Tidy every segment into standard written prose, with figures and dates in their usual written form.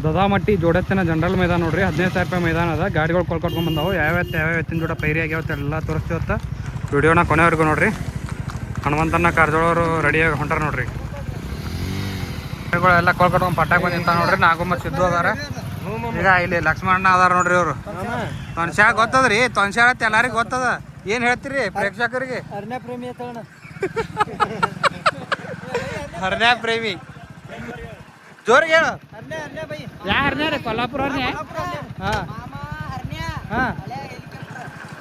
ದದಾಮಟ್ಟಿ ಜೋಡತ್ತಿನ general ಮೈದಾನ ನೋಡ್ರಿ. 15,000 ರೂಪಾಯಿ ಮೈದಾನ ಅದ. ಗಾಡಿಗಳು ಕೊಳ್ಕೊಟ್ಕೊಂಡ್ ಬಂದಾವು. ಯಾವ ಎತ್ತಿನ ಜೋಡ ಪೈರಿ ಆಗ್ಯಾವತ್ತ ಎಲ್ಲ ತೋರಿಸ್ತೀವತ್ತ. ವಿಡಿಯೋನ ಕೊನೆವರೆಗೂ ನೋಡ್ರಿ. ಹನುಮಂತನ ಕಾರಜೋಳವರು ರೆಡಿಯಾಗಿ ಹೊಂಟಾರ ನೋಡ್ರಿ. ಗಾಡಿಗಳೆಲ್ಲ ಕೊಳ್ಕೊಟ್ಕೊಂಡ್ ಪಟ್ಟಾಕ್ ಬಂದು ನಿಂತ ನೋಡ್ರಿ. ನಾಗಮ್ಮ ಸಿದ್ದು ಅದಾರ. ಈಗ ಇಲ್ಲಿ ಲಕ್ಷ್ಮಣ ಅದಾರ ನೋಡ್ರಿ. ಅವರು ತೊನ್ಶಾ ಗೊತ್ತದ್ರಿ. ತೊನ್ಶಾ ಅಂತ ಎಲ್ಲಾರಿಗೂ ಗೊತ್ತದ. ಏನ್ ಹೇಳ್ತೀರಿ ಪ್ರೇಕ್ಷಕರಿಗೆ? ಅರಣ್ಯ ಪ್ರೇಮಿ ಅರಣ್ಯ ಪ್ರೇಮಿ ಜೋರಿಗೆ ಹೇಳು. ಯಾ ಹರ್ನ್ಯ ರೀ? ಕೊಲ್ಲಾಪುರ ಹರ್ನ್ಯ.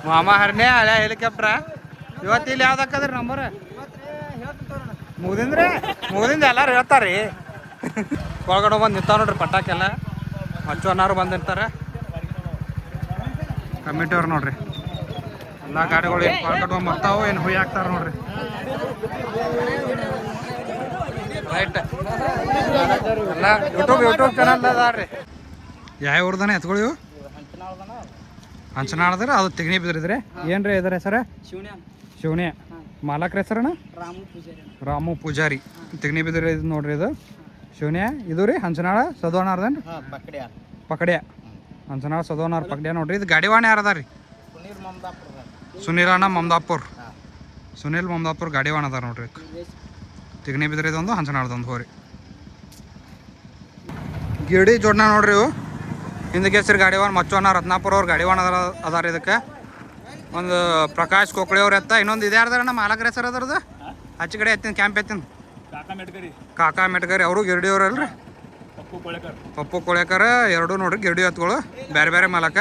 ಮಾಮ ಹರ್ನ್ಯ ಹಳೆ ಹೆಲಿಕಾಪ್ಟ್ರ. ಇವತ್ತು ಇಲ್ಲಿ ಯಾವ್ದು ಹಾಕದ್ರಿ ನಂಬರ್? ಮುಗಿದಿಂದ ಎಲ್ಲಾರು ಹೇಳ್ತಾರ್ರಿ. ಒಳಗಡೆ ಬಂದು ನಿಂತಾವ ನೋಡ್ರಿ ಪಟಾಕೆಲ್ಲ. ಮಚ್ಚವನ್ನಾರು ಬಂದಿರ್ತಾರೆ ಕಮಿಟಿ ಅವ್ರು ನೋಡ್ರಿ. ಎಲ್ಲ ಗಾಡಿಗಳು ಏನು ಕೊಳ್ಕಟ್ಕೊಂಡ್ ಬರ್ತಾವು, ಏನು ಹುಯಿ ಹಾಕ್ತಾರ ನೋಡ್ರಿ. ರೈಟ್ ಎಲ್ಲ ಯೂಟ್ಯೂಬ್ ಚಾನಲ್ ಅದಾರ್ರಿ. ಯಾವ ಊರ್ದಾನೆ ಎತ್ಕೊಳ್ಳಿ? ಹಂಚನಾಳದ್ರ. ಅದು ತೆಗಣಿ ಬಿದ್ರಿದ್ರಿ. ಏನ್ರಿ ಇದ್ರ ಹೆಸರ? ಶಿವಣ್ಯ. ಮಾಲಕ್ರ ಹೆಸರಣ? ರಾಮು ಪೂಜಾರಿ. ತೆಗಣಿ ಬಿದ್ರಿ ಇದು ನೋಡ್ರಿ. ಇದು ಶಿವಣ್ಯ. ಇದು ರೀ ಹಂಚನಾಳ ಸದೋನಾರ್ದನ್ರಿ. ಪಕಡ್ಯ. ಹಂಚನಾಳ ಸದೋನಾರ್ ಪಕಡ್ಯ ನೋಡ್ರಿ. ಇದು ಗಾಡಿವಾಣ ಯಾರದ ರೀ? ಸುನೀಲಣ್ಣ ಮಮದಾಪುರ್. ಸುನೀಲ್ ಮಮದಾಪುರ್ ಗಾಡಿವಾಣ ಅದಾರ ನೋಡ್ರಿ. ತಿಗಣಿ ಬಿದ್ರಿ ಇದೊಂದು, ಹಂಚನಾಳದೊಂದು ಹೋರಿ. ಗಿಡಿ ಜೋಡ್ನ ನೋಡ್ರಿ ಇವು. ಹಿಂದಕ್ಕೆ ಹೆಸರು ಗಾಡಿವಾಣ ಮಚ್ಚವಣ್ಣ ರತ್ನಾಪುರ ಅವ್ರು ಗಾಡಿವಾಣ ಅದಾರ. ಇದಕ್ಕೆ ಒಂದು ಪ್ರಕಾಶ್ ಕೋಕಳಿ ಅವ್ರ ಎತ್ತ. ಇನ್ನೊಂದು ಇದೆ ಯಾರ್ದಾರಣ್ಣ ಮಾಲಕರ ಹೆಸರು ಅದ್ರದ್ದು? ಆಚೆ ಕಡೆ ಎತ್ತಿನ ಕ್ಯಾಂಪ್ ಎತ್ತಿನ ಕಾಕಾ ಮೆಟ್ಗರಿ. ಅವರು ಗಿರಡಿ ಅವ್ರಲ್ರಿ. ಪಪ್ಪು ಕೋಳೆಕರ್ ಎರಡು ನೋಡ್ರಿ ಗಿರಡಿ ಎತ್ತುಗಳು. ಬೇರೆ ಬೇರೆ ಮಾಲಕ.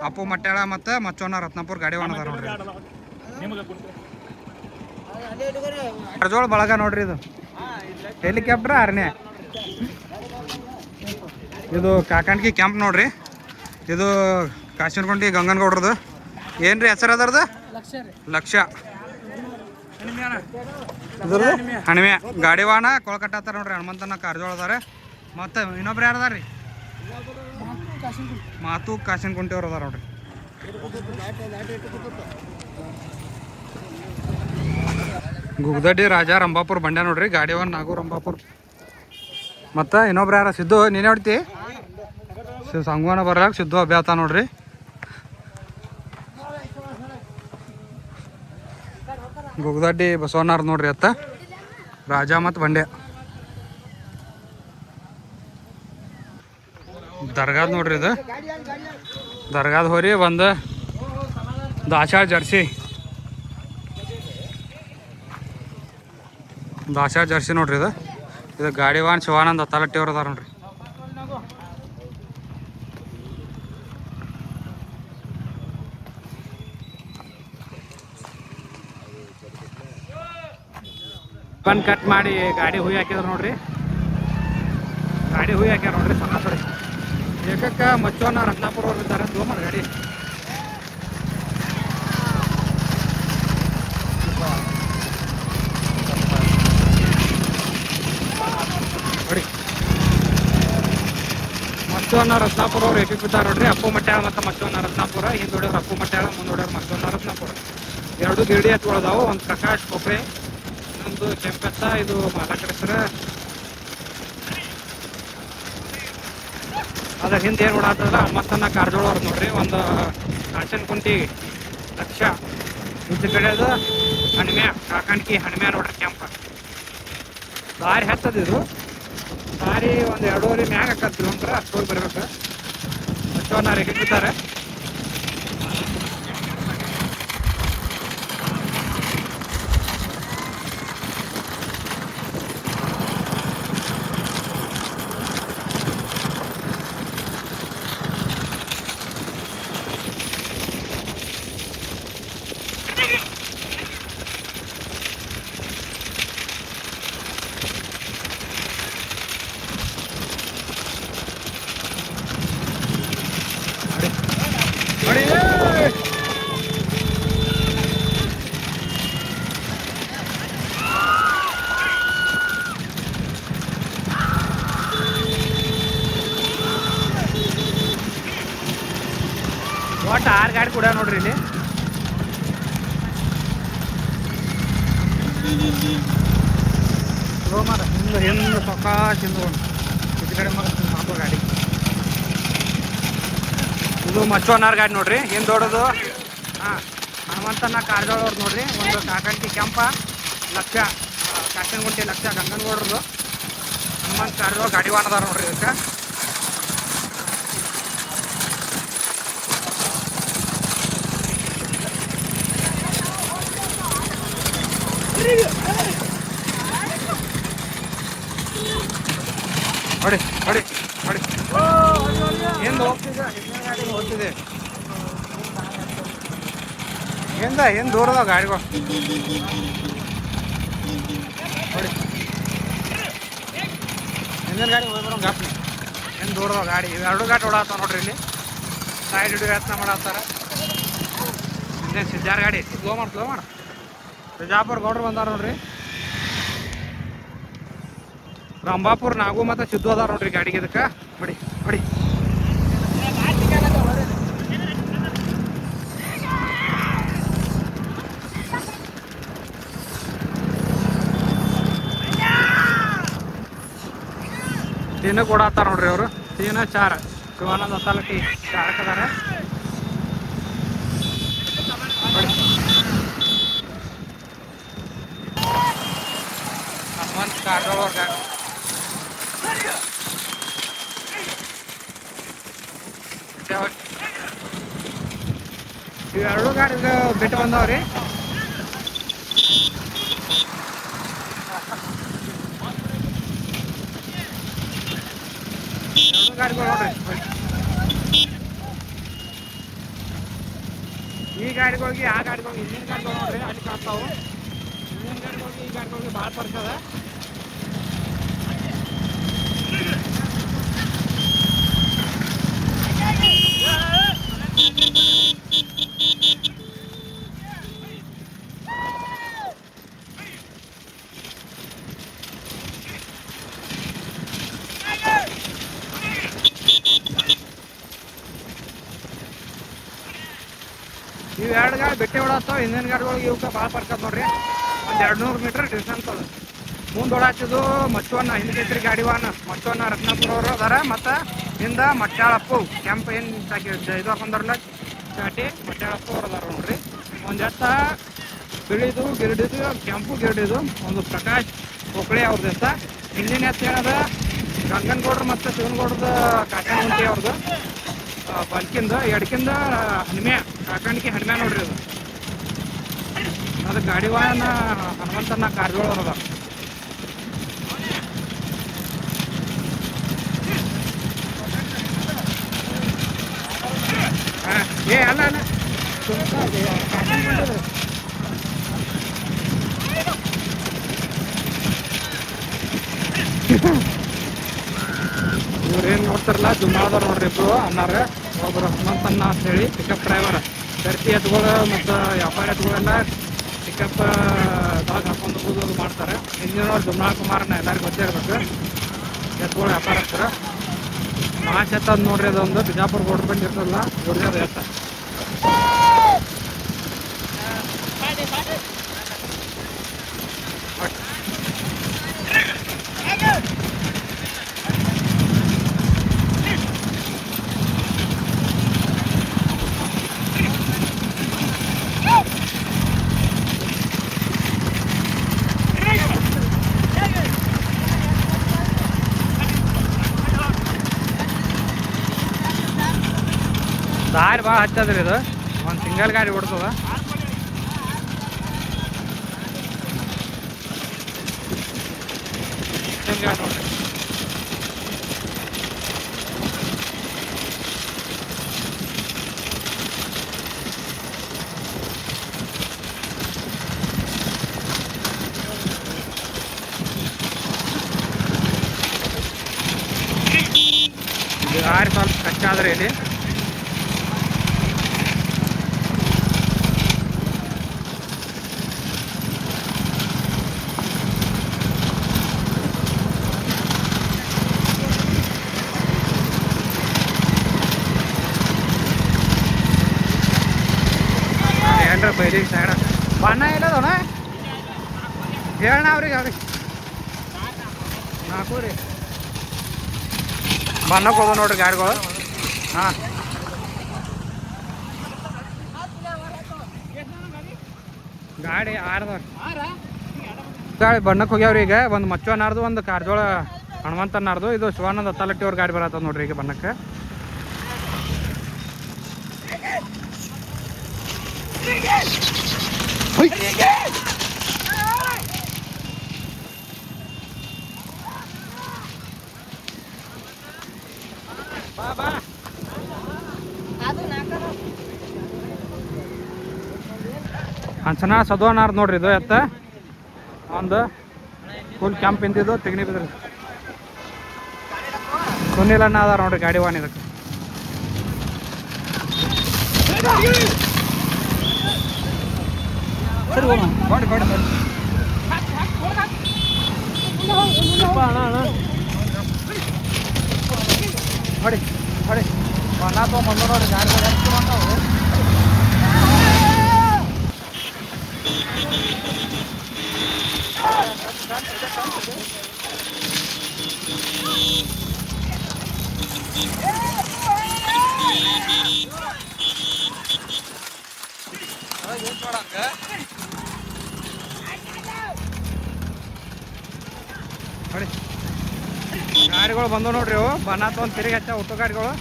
ಅಪ್ಪು ಮಟ್ಯಾಳ ಮತ್ತು ಮಚ್ಚವಣ್ಣ ರತ್ನಾಪುರ ಗಾಡಿವಾಣ ಅದಾರ ನೋಡ್ರಿ. ಕಾರಜೋಳ ಬಳಗ ನೋಡ್ರಿ. ಇದು ಹೆಲಿಕಾಪ್ಟರ್ ಅರಣ್ಯ. ಇದು ಕಾಕಂಡ್ಗಿ ಕ್ಯಾಂಪ್ ನೋಡ್ರಿ. ಇದು ಕಾಶಿನಕೊಂಡಿ ಗಂಗನಗೌಡ್ರದ್ದು. ಏನ್ರಿ ಹೆಸರು ಅದರದ್ದು? ಲಕ್ಷ. ಹಣಿಮೆ ಗಾಡಿವಾಣ ಕೊಳ್ಕಟ್ಟಾತಾರ ನೋಡ್ರಿ. ಹನುಮಂತನ ಕಾರಜೋಳ ಅದಾರ. ಮತ್ತು ಇನ್ನೊಬ್ರು ಯಾರು ಅದಾರ ರೀ? ಮಾತು ಕಾಶಿನಕುಂಟಿ ಅವ್ರು ಅದಾರ ನೋಡ್ರಿ. ಗುಗ್ದಡ್ಡಿ ರಾಜ ರಂಭಾಪುರ ಬಂಡ್ಯ ನೋಡ್ರಿ. ಗಾಡಿವಾಣ ನಾಗು ರಂಭಾಪುರ. ಮತ್ತು ಇನ್ನೊಬ್ರು ಯಾರ? ಸಿದ್ದು. ನೀನೇ ಹೊಡ್ತಿ? ಸಂಗವನ ಬರ್ಲಾಕ ಸಿದ್ದು ಅಭ್ಯಾತ ನೋಡ್ರಿ. ಗುಗ್ದಡ್ಡಿ ಬಸವಣ್ಣಾರ್ ನೋಡ್ರಿ. ಅತ್ತ ರಾಜ ಮತ್ತು ಬಂಡ್ಯ. ದರ್ಗಾದ ನೋಡ್ರಿ. ಇದು ದರ್ಗಾದ ಹೋರಿ. ಒಂದು ದಾಶಾಳ್ ಜರ್ಸಿ. ದಾಶಾಳ್ ಜರ್ಸಿ ನೋಡ್ರಿ. ಇದು ಗಾಡಿವಾಣ ಶಿವಾನಂದ ತಲಟ್ಟಿ ಅವ್ರು ಅದಾರ ನೋಡ್ರಿ. ಬಂದು ಕಟ್ ಮಾಡಿ ಗಾಡಿ ಹುಯಿ ಹಾಕಿದ್ರು ನೋಡ್ರಿ. ಗಾಡಿ ಹುಯಿ ಹಾಕ್ಯಾರ ನೋಡ್ರಿ. ಸಣ್ಣಪುರಿ ಏಕಕ್ಕ ಮಚ್ಚವನ್ನ ರತ್ನಾಪುರ ಅವ್ರು ಇದ್ದಾರೆ. ತಗೊಂಬ ಗಾಡಿ. ನೋಡಿ ಮಚ್ಚವನ್ನ ರತ್ನಾಪುರ ಅವ್ರು ಏಕಕ್ಕೆ ಬಿದ್ದಾರೆ ನೋಡ್ರಿ. ಅಪ್ಪು ಮಟ್ಯಾಳ ಮತ್ತು ಮಚ್ಚವನ್ನ ರತ್ನಾಪುರ. ಹಿಂದೆ ಹೊಡೆಯವ್ರು ಅಪ್ಪು ಮಟ್ಯಾಳ, ಮುಂದೆ ಹೊಡೆಯವ್ರು ಮಚ್ಚವನ್ನ ರತ್ನಾಪುರ. ಎರಡು ಗಿರಡಿ ಎತ್ಕೊಳದಾವು. ಒಂದು ಪ್ರಕಾಶ್ ಕೊಪ್ರೆ, ಒಂದು ಕೆಂಪೆತ್ತ. ಇದು ಮಾಲಕರ ಹೆಸರು. ಅದ್ರ ಹಿಂದೆ ಏನು ಓಡಾಡ್ತದಲ್ಲ ಹನುಮಂತನ ಕಾರಜೋಳ ಅವ್ರು ನೋಡ್ರಿ. ಒಂದು ಕಾಶಿನಕುಂಟಿ ಲಕ್ಷ. ಇದ್ರ ಕಡೆ ಅದು ಹಣಿಮ್ಯಾ ಕಾಕಂಡ್ಕಿ ಹಣಿಮ್ಯಾ ನೋಡ್ರಿ ಕೆಂಪ. ದಾರಿ ಹತ್ತದ. ಇದು ದಾರಿ ಒಂದು 2.5 ಮ್ಯಾಗ ಹಾಕತ್ ಕಿಲೋಮೀಟ್ರ್. ಅಷ್ಟು ಹೋಗಿ ಬರ್ಬೇಕು. ಅಷ್ಟೊಂದು ರೇಖೆ ಬಿದ್ದಾರೆ. ಒಟ್ಟು 6 ಗಾಡಿ ಕೂಡ ನೋಡ್ರಿ ಇಲ್ಲಿ. ಹಿಂದೆ ಸೊಕ್ಕ ತಿಂದು ಈ ಕಡೆ ಮಗ ಗಾಡಿ ಇದು ಮಚ್ಚೋನಾರ್ ಗಾಡಿ ನೋಡ್ರಿ ಹಿಂದೆ ದೊಡ್ಡದು. ಹಾಂ, ಹನುಮಂತನ ಕಾರ್ಜೋಳವ್ರು ನೋಡ್ರಿ. ಒಂದು ಕಾಕಂಟಿ ಕೆಂಪ ಲಕ್ಷ, ಕಾಶನಗುಂಟಿ ಲಕ್ಷ ಗಂಗನಗೌಡ್ರದು ಹನುಮಂತ ಕಾರ್ಜೋಳ ಗಾಡಿ ವಾಣದಾರ ನೋಡ್ರಿ ಇದಕ್ಕೆ. ಹೊಡಿ ಹೊಡಿ ಹೊಡಿ ಹಿಂದೆ ಹೋಗ್ತಿದ್ದೆ, ಹಿಂದಿನ ಗಾಡಿ ಹೋಗ್ತಿದೆ. ಹಿಂದೆ ದೂರದ ಗಾಡಿಗಳು ಹೊಡಿ. ಹಿಂದಿನ ಗಾಡಿ ಹೋಗಿ ಬರೋ ಗಾಪ್ ಹಿಂದೆ ದೂರದ ಗಾಡಿ. ಇವೆರಡು ಗಾಡಿ ಓಡಾಡ್ತಾವ ನೋಡ್ರಿ. ಇಲ್ಲಿ ಸೈಡ್ ಹಿಡಿದು ಯತ್ನ ಮಾಡತ್ತಾರ. ಇನ್ನೇನು ಸಿದ್ದಾರ ಗಾಡಿ ಸ್ಲೋ ಮಾಡು. ಬಿಜಾಪುರ ಗೌಡ್ರು ಬಂದಾರ ನೋಡ್ರಿ. ರಂಭಾಪುರ ನಾಗು ಮತ್ತು ಸಿದ್ದು ಅದಾರ ನೋಡ್ರಿ ಗಾಡಿಗೆ. ಇದಕ್ಕೆ ಹೊಡಿ ಹೊಡಿ. ಟೀನ ಕೊಡತ್ತಾರ ನೋಡ್ರಿ ಅವರು. ಟೀನ ಚಾರ ಶಿವಾನಂದ ಮಸಾಲ ಟೀ ಚಾರಕದಾರ. ಹನುಮಂತ ಕಾರ್ಜೋಳವ್ರ ಗಾಡಿ. ಇವೆರಡು ಗಾಡಿಗೆ ಬಿಟ್ಟು ಬಂದವ್ರಿ. ಎರಡು ಗಾಡಿಗಳು ನೋಡ್ರಿ. ಈ ಗಾಡಿಗಳಿಗೆ ಆ ಗಾಡಿಗಳಿಗೆ ಹಿಂದಿನ ಗಾಡಿಗಳು ನೋಡ್ರಿ ಅಲ್ಲಿ ಕಾಣ್ತಾವು. ಹಿಂದಿನ ಗಾಡಿಗಳಿಗೆ ಈ ಗಾಡಿಗಳಿಗೆ ಭಾಳ ಬರ್ತದ. ಇವೆರಡು ಗಾಡಿ ಬೆಟ್ಟೆ ಓಡಾಡ್ತಾವ. ಹಿಂದಿನ ಗಾಡಿಗಳಿಗೆ ಇವಕ್ಕೆ ಭಾಳ ಬರ್ತದೆ ನೋಡ್ರಿ. ಒಂದು 200 ಮೀಟ್ರ್ ಡಿಸ್ಟೆನ್ಸ್ ಅದ. ಮುಂದೆ ಓಡಾಡ್ತಿದ್ದು ಮಚ್ಚವನ್ನ ಹಿಂದಕ್ಕೆ ಗಾಡಿವಾನ ಮಚ್ಚವನ್ನ ರತ್ನಾಪುರವ್ರು ಅದಾರ. ಮತ್ತು ಹಿಂದೆ ಮಟ್ಟಾಳಪ್ಪು ಕೆಂಪು ಏನು ಇದು ಹಾಕೊಂಡಾರಲ್ಲ ಚಾಟಿ ಮಟ್ಟಾಳಪ್ಪು ಅವ್ರು ಅದಾರ ನೋಡ್ರಿ. ಒಂದು ಎತ್ತ ಬಿಳಿದು ಗಿರಡಿದು ಕೆಂಪು ಗಿರಡಿದು ಒಂದು ಪ್ರಕಾಶ್ ಕೊಕ್ಕಳೆ ಅವ್ರದ್ದು ಎತ್ತ. ಹಿಂದಿನ ಎತ್ತ ಏನದ ಗಂಗನಗೌಡ್ರು ಮತ್ತು ಶಿವನಗೌಡ್ರದ ಕಾಕನಗುಂಟಿ ಅವ್ರದ್ದು ಬಲ್ಕಿಂದ ಎಡ್ಕಿಂದ ಹನುಮ್ಯಾ ಕಾಕಂಡಿಕೆ ಹನುಮ್ಯಾ ನೋಡ್ರಿ. ಅದು ಗಾಡಿವಾನ ಹನುಮಂತನ ಕಾರ್ಜೋಳವ್ರು ಅದ. ಏ ಅಲ್ಲ ಇವ್ರೇನು ನೋಡ್ತಾರಲ್ಲ ಜುಮ್ಮಾದವ್ರು ನೋಡ್ರಿ. ಇಬ್ರು ಅನ್ನಾರ. ಒಬ್ಬರು ಹನುಮಂತನ್ನ ಅಂತ ಹೇಳಿ ಪಿಕಪ್ ಡ್ರೈವರ್. ಸರ್ತಿ ಎತ್ಗಳು ಮತ್ತು ವ್ಯಾಪಾರ ಎತ್ಗಳೆಲ್ಲ ಪಿಕಪ್ ದಾಗ ಹಾಕೊಂಡು ಹೋಗೋದು ಮಾಡ್ತಾರೆ. ಹಿಂದಿನವ್ರು ಜುಮ್ಮಾಳ ಕುಮಾರನ ಎಲ್ಲರಿಗೂ ಗೊತ್ತೇ ಇರ್ಬೇಕು. ಎತ್ಗಳು ವ್ಯಾಪಾರ ಆಗ್ತಾರೆ. ಮಾಸ್ ಎತ್ತದ ನೋಡ್ರಿ. ಅದೊಂದು ಬಿಜಾಪುರ ಗೋಡ್ರ ಬಂದು ಇರ್ತದಲ್ಲ ಗುಡ್ಜದ ಎತ್ತ. ದಾರಿ ಭಾಳ ಹಚ್ಚದ್ರಿ. ಇದು ಒಂದು ಸಿಂಗಲ್ ಗಾಡಿ ಓಡ್ತದ. ನೋಡ್ರಿ ದಾರಿ ಸ್ವಲ್ಪ ಕಚ್ಚಾದ್ರೆ ಇಲ್ಲಿ. ಬೈಲಿಗೆ ಸೈಡ ಬಣ್ಣ ಇಲ್ಲದವಣ ಹೇಳಣ ಅವ್ರಿಗೆ. ಅವ್ರಿಗೆ ನಾಲ್ಕು ರೀ ಬಣ್ಣಕ್ಕೆ ಹೋದ ನೋಡ್ರಿ ಗಾಡಿಗಳು. ಹಾಂ ಗಾಡಿ ಆರ್ದವ್ರಿ ಗಾಡಿ ಬಣ್ಣಕ್ಕೆ ಹೋಗ್ಯಾವ್ರಿ. ಈಗ ಒಂದು ಮಚ್ಚವನಾರ್ದು ಒಂದು ಕಾರ್ಜೋಳ ಹನುಮಂತನಾರ್ದು. ಇದು ಶಿವಾನಂದ ಹತ್ತಲಟ್ಟಿ ಅವ್ರ ಗಾಡಿ ಬರತ್ತದ ನೋಡ್ರಿ ಈಗ ಬಣ್ಣಕ್ಕೆ. ಹಂಚನ ಸದೋನಾರ್ದು ನೋಡ್ರಿ ಇದು ಎತ್ತ ಒಂದು ಫುಲ್ ಕ್ಯಾಂಪ್ ಇಂತಿದ್ದು ತೆಗನಿ ಬಿದ್ರಿ. ಸುನಿಲ್ ಅಣ್ಣ ಅದಾರ ನೋಡ್ರಿ ಗಾಡಿ ವಾನ್ ಇದಕ್ಕೆ. ನೋಡಿ ನೋಡಿ ಬಣ್ಣ ತೊಗೊಂಬಂದು ನೋಡ್ರಿ ಗಾಡಿ ಮಾಡ್ತಾವು. ನೋಡಿ ಗಾಡಿಗಳು ಬಂದವು ನೋಡ್ರಿ. ಅವು ಬಣ್ಣ ತೊಗೊಂಡು ತಿರುಗಿ ಹಚ್ಚ ಆಟೋ ಗಾಡಿಗಳು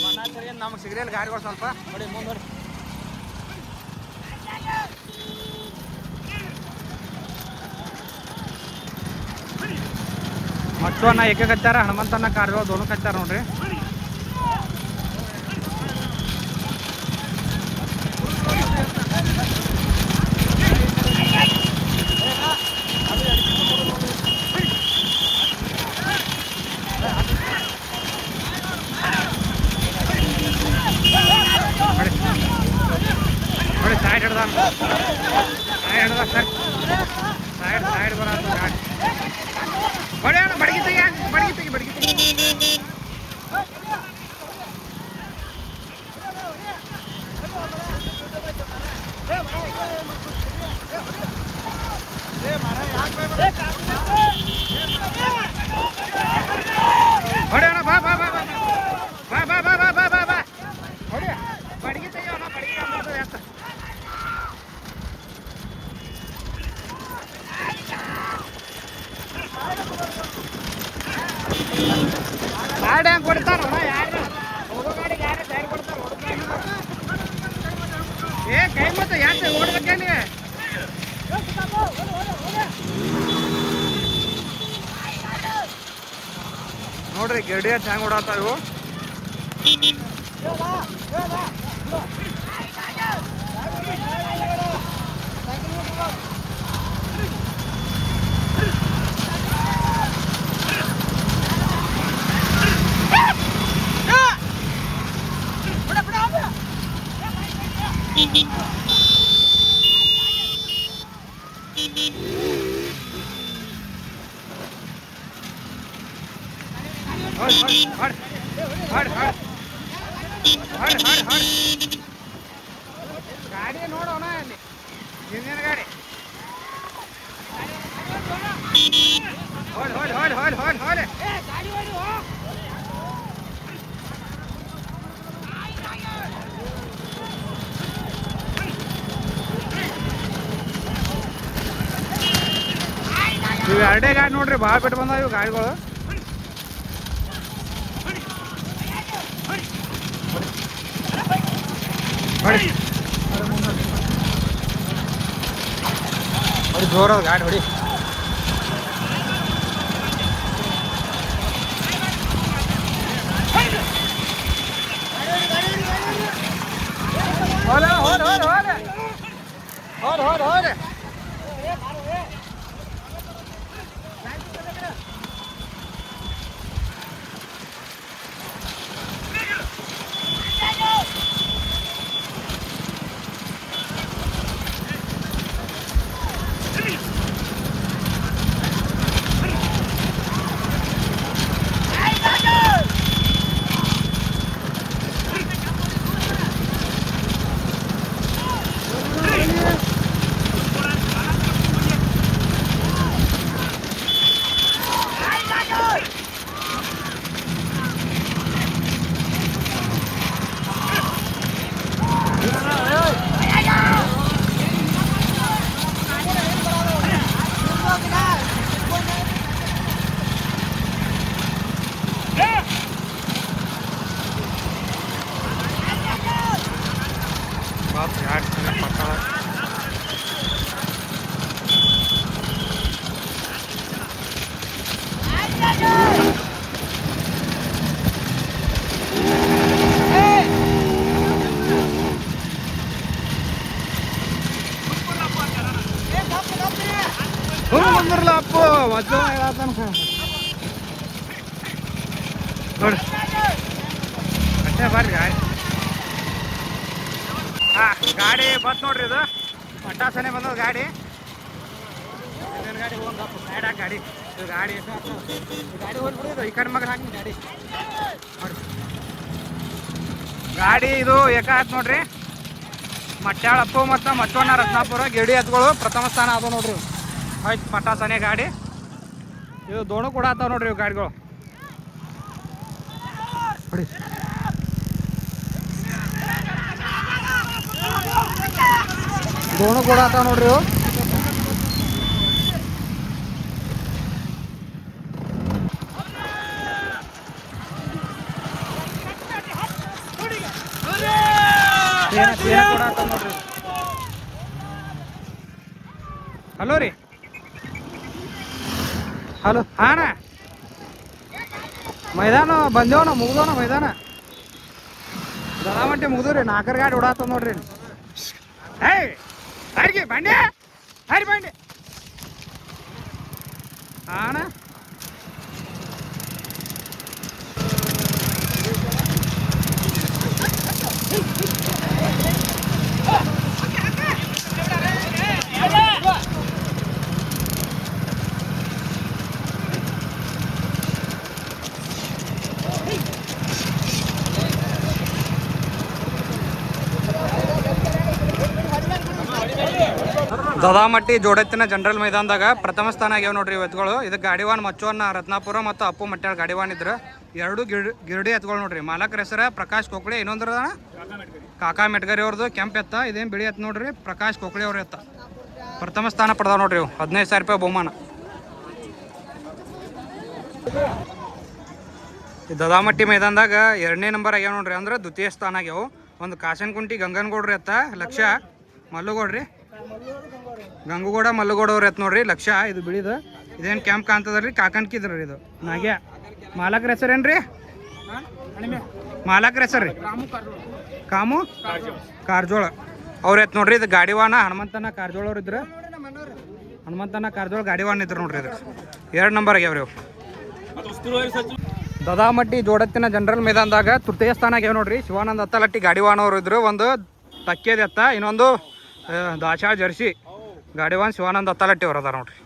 ಬಣ್ಣ ತಿರುಗಿ ನಮಗೆ ಸಿಗ್ರಿಯಲ್ಲಿ ಗಾಡಿಗಳು ಸ್ವಲ್ಪ ನೋಡಿ ಮುಂದೆ ನೋಡಿ. ಮಚ್ಚವನ್ನ ಏಕೆ ಕಚ್ಚಾರ ಹನುಮಂತನ ಕಾರ್ಗಳು ದೋನು ಕಚ್ಚಾರ ನೋಡ್ರಿ. ನೋಡಿ ಸೈಡ್ ಹಿಡ್ದ ಸರ್ ಸೈಡ್ ಬರ ಗಾಡಿ ಹೊಡೆ ಅಣ್ಣ. ಬಡಗಿ ತೆಗಿ. ಹೊಡೆ ಅಣ್ಣ ಬಾ ಹೊಡೆ ಬಡಗಿ ತೆಗಿ ಅಣ್ಣ. ಬಡಗಿ ಎತ್ತ ಗಾಡಿ ಹೆಂಗೆ ಕೊಡ್ತಾರ ಯಾರು ಹೋಗೋ ಗಾಡಿಗೆ ಯಾರು ಸೈಡ್ ಕೊಡ್ತಾರ. ಏ ಕೈ ಮತ್ತೆ ಯಾಕೆ ಓಡ್ಬೇಕೇನಿ ನೋಡ್ರಿ. ಗೆಡಿ ಹಚ್ಚ ಹೆಂಗೆ ಓಡಾತಾವ ಇವು. ಗಾಡಿ ನೋಡೋಣ ಅಲ್ಲಿ ಹಿಂದಿನ ಗಾಡಿ ಹೊಡ್ ಇವು ಎರಡೇ ಗಾಡಿ ನೋಡ್ರಿ. ಭಾಳ ಬಿಟ್ಟು ಬಂದಾವ ಇವು ಗಾಡಿಗಳು. ಹೊಡಿ ಜೋರದ ಗಾಡಿ ಹೊಡಿ. ಹೋದ ನೋಡಿ ಅಷ್ಟೇ ಬರ್ರಿ ಗಾಡಿ. ಹಾಂ ಗಾಡಿ ಬಸ್ ನೋಡ್ರಿ ಇದು ಪಟಾಸನೆ ಬಂದದ ಗಾಡಿ. ಗಾಡಿ ಹೋಗಪ್ಪ ಸೈಡ್ ಹಾಕಿ ಗಾಡಿ. ಇದು ಗಾಡಿ ಗಾಡಿ ಹೋಗ್ಬಿಡೋದು ಈ ಕಡೆ ಮಗ ಹಾಕಿ ಗಾಡಿ ನೋಡಿ. ಗಾಡಿ ಇದು ಏಕ ಆಯ್ತು ನೋಡ್ರಿ. ಮಟ್ಯಾಳಪ್ಪು ಮತ್ತು ಮಚ್ಚವಣ್ಣ ರತ್ನಾಪುರ ಗಿಡಿ ಎತ್ಗಳು ಪ್ರಥಮ ಸ್ಥಾನ ಅದಾವ ನೋಡ್ರಿ. ಆಯ್ತು ಪಟಾಸನೆ ಗಾಡಿ. ಇದು ದೋಣು ಕೂಡ ಆತಾವ ನೋಡ್ರಿ ಇವು ಗಾಡಿಗಳು ನೋಡಿ. ದೋಣು ಕೂಡ ಆತಾವ ನೋಡ್ರಿ ಇವು. ಕೂಡ ಆತಾವ ನೋಡ್ರಿ. ಹಲೋ ರೀ ಹಲೋ ಹಾಂ ಮೈದಾನ ಬಂದೇವನ ಮುಗ್ದವನ ಮೈದಾನ ದಡಾಮಟ್ಟಿ ಮುಗ್ದು ರೀ. 4 ಗಾಡಿ ಓಡಾತವ ನೋಡ್ರಿ. ಏಯ್ ಹರಿಗೆ ಬಂಡೆ ಹರಿ ಬಂಡೆ ಹಾಂ ದದಾಮಟ್ಟಿ ಜೋಡೆತ್ತಿನ ಜನರಲ್ ಮೈದಾನದಾಗ ಪ್ರಥಮ ಸ್ಥಾನ ಆಗ್ಯಾವ ನೋಡ್ರಿ ಎತ್ಗಳು. ಇದು ಗಾಡಿವಾನ್ ಮಚ್ಚವನ್ನ ರತ್ನಾಪುರ ಮತ್ತು ಅಪ್ಪು ಮಟ್ಯಾಳ ಗಾಡಿವಾನ್ ಇದ್ರು. 2 ಗಿರಡಿ ಎತ್ಗಳು ನೋಡ್ರಿ. ಮಾಲಕರ ಹೆಸರ ಪ್ರಕಾಶ್ ಕೋಕಳೆ. ಇನ್ನೊಂದ್ರ ಕಾಕಾ ಮೆಟ್ಗರಿ ಅವ್ರದ್ದು ಕೆಂಪ್ ಎತ್ತ. ಇದೇನು ಬಿಳಿ ಎತ್ತ ನೋಡ್ರಿ. ಪ್ರಕಾಶ್ ಕೋಕಳೆ ಅವ್ರ ಎತ್ತ ಪ್ರಥಮ ಸ್ಥಾನ ಪಡೆದಾವ ನೋಡ್ರಿ. 15,000 ರೂಪಾಯಿ ಬಹುಮಾನ. ಈ ದದಾಮಟ್ಟಿ ಮೈದಾನದಾಗ 2ನೇ ನಂಬರ್ ಆಗ್ಯಾವ ನೋಡ್ರಿ. ಅಂದ್ರೆ ದ್ವಿತೀಯ ಸ್ಥಾನ ಆಗ್ಯಾವ. ಒಂದು ಕಾಸನಕುಂಟಿ ಗಂಗನಗೌಡ್ರಿ ಎತ್ತ ಲಕ್ಷ. ಮಲ್ಲುಗೌಡ್ರಿ ಗಂಗುಗೌಡ ಮಲ್ಲುಗೌಡ ಅವ್ರ ಎತ್ ನೋಡ್ರಿ ಲಕ್ಷ. ಇದು ಬಿಳಿದ ಇದೇನು ಕ್ಯಾಂಪ್ ಕಾಣ್ತದ್ರಿ. ಕಾಕನ್ಕಿದ್ರಿ ಇದು ನಾಗ್ಯ. ಮಾಲಕರ ಹೆಸರೇನ್ರಿ? ಮಾಲಕರ ಹೆಸರು ರೀ ಕಾಮು ಕಾರ್ಜೋಳ ಅವ್ರ ಎತ್ ನೋಡ್ರಿ. ಇದು ಗಾಡಿವಾನ ಹನುಮಂತನ ಕಾರ್ಜೋಳ ಅವ್ರು ಇದ್ರು. ಹನುಮಂತನ ಕಾರ್ಜೋಳ ಗಾಡಿವಾನ ಇದ್ರು ನೋಡ್ರಿ. ಇದು 2 ನಂಬರ್ ಆಗ್ಯಾವ್ರಿ ಅವು. ದದಾಮಟ್ಟಿ ಜೋಡತ್ತಿನ ಜನರಲ್ ಮೈದಾನದಾಗ ತೃತೀಯ ಸ್ಥಾನ ಆಗ್ಯಾವ ನೋಡ್ರಿ. ಶಿವಾನಂದ ಹತ್ತಲಟ್ಟಿ ಗಾಡಿವಾನ ಅವ್ರು ಇದ್ರು. ಒಂದು ತಕ್ಕೇದ ಎತ್ತ, ಇನ್ನೊಂದು ದಾಶಾ ಜರ್ಸಿ ಗಾಡಿವಾನ್ ಶಿವಾನಂದ ಹತ್ತಲಟ್ಟಿ ಅವ್ರು ಅದಾರ ನೋಡ್ರಿ.